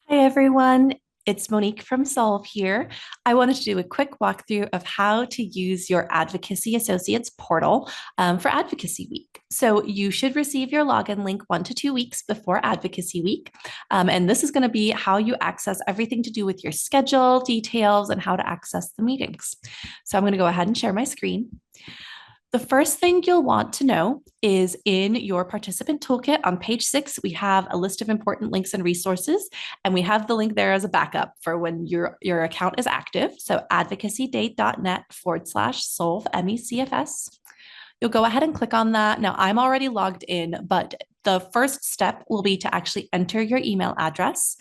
Hi, everyone. It's Monique from Solve here. I wanted to do a quick walkthrough of how to use your Advocacy Associates portal for Advocacy Week. So you should receive your login link 1 to 2 weeks before Advocacy Week. And this is going to be how you access everything to do with your schedule, details, and how to access the meetings. So I'm going to go ahead and share my screen. The first thing you'll want to know is in your participant toolkit on page 6, we have a list of important links and resources, and we have the link there as a backup for when your account is active. So advocacydate.net/solve MECFS. You'll go ahead and click on that. Now, I'm already logged in, but the first step will be to actually enter your email address.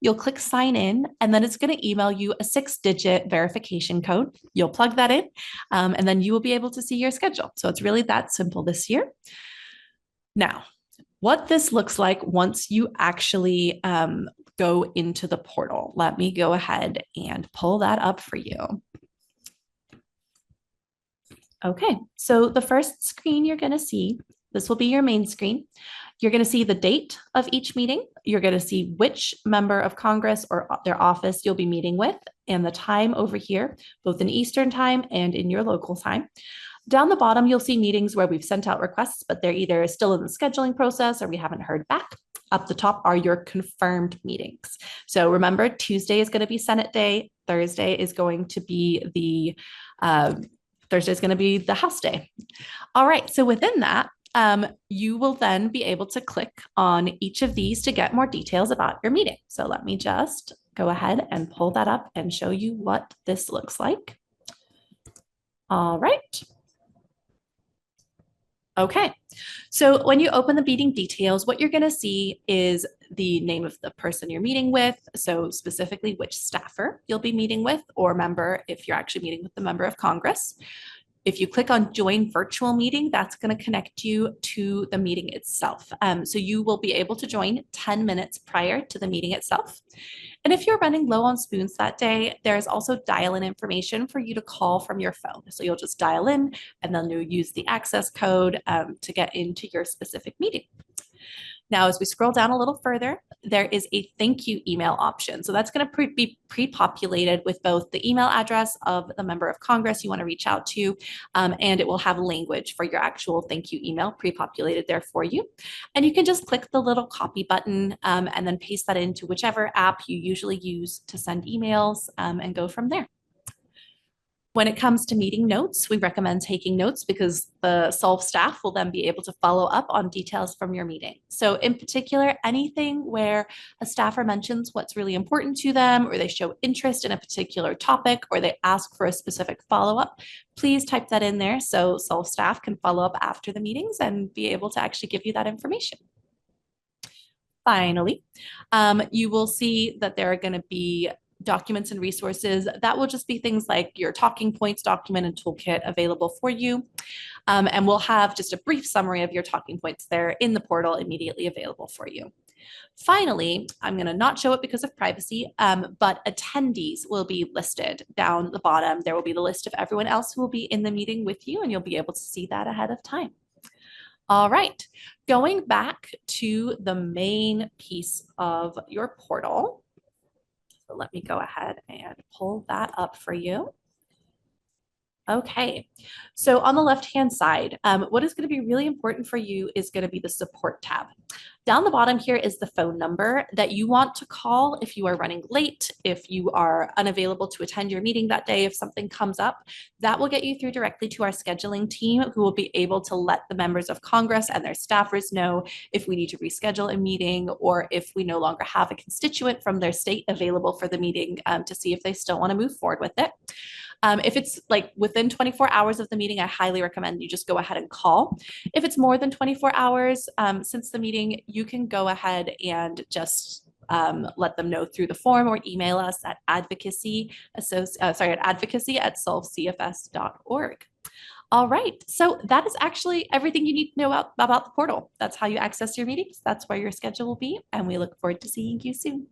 You'll click sign in, and then it's going to email you a 6-digit verification code. You'll plug that in, and then you will be able to see your schedule. So it's really that simple this year. Now, what this looks like once you actually go into the portal. Let me go ahead and pull that up for you. Okay, so the first screen you're going to see, this will be your main screen. You're going to see the date of each meeting. You're going to see which member of Congress or their office you'll be meeting with and the time over here, both in Eastern time and in your local time. Down the bottom, you'll see meetings where we've sent out requests, but they're either still in the scheduling process or we haven't heard back. Up the top are your confirmed meetings. So remember, Tuesday is going to be Senate Day. Thursday is going to be the House Day. All right, so within that, you will then be able to click on each of these to get more details about your meeting. So let me just go ahead and pull that up and show you what this looks like. All right. Okay, so when you open the meeting details, what you're going to see is the name of the person you're meeting with. So specifically which staffer you'll be meeting with or member if you're actually meeting with the member of Congress. If you click on join virtual meeting, that's going to connect you to the meeting itself. So you will be able to join 10 minutes prior to the meeting itself. And if you're running low on spoons that day, there's also dial-in information for you to call from your phone. So you'll just dial in and then you'll use the access code to get into your specific meeting. Now, as we scroll down a little further, there is a thank you email option. So that's going to be pre-populated with both the email address of the member of Congress you want to reach out to, and it will have language for your actual thank you email pre-populated there for you. And you can just click the little copy button and then paste that into whichever app you usually use to send emails and go from there. When it comes to meeting notes, we recommend taking notes because the Solve staff will then be able to follow up on details from your meeting. So in particular, anything where a staffer mentions what's really important to them, or they show interest in a particular topic, or they ask for a specific follow-up, please type that in there so Solve staff can follow up after the meetings and be able to actually give you that information. Finally, you will see that there are going to be documents and resources that will just be things like your talking points document and toolkit available for you. And we'll have just a brief summary of your talking points there in the portal immediately available for you. Finally, I'm going to not show it because of privacy, but attendees will be listed down the bottom. There will be the list of everyone else who will be in the meeting with you, and you'll be able to see that ahead of time. All right, going back to the main piece of your portal. So let me go ahead and pull that up for you. Okay, so on the left-hand side, what is going to be really important for you is going to be the support tab. Down the bottom here is the phone number that you want to call if you are running late, if you are unavailable to attend your meeting that day, if something comes up. That will get you through directly to our scheduling team, who will be able to let the members of Congress and their staffers know if we need to reschedule a meeting or if we no longer have a constituent from their state available for the meeting to see if they still want to move forward with it. If it's like within 24 hours of the meeting, I highly recommend you just go ahead and call. If it's more than 24 hours since the meeting, you can go ahead and just let them know through the form or email us at advocacy@solvecfs.org. All right, so that is actually everything you need to know about the portal. That's how you access your meetings. That's where your schedule will be, and we look forward to seeing you soon.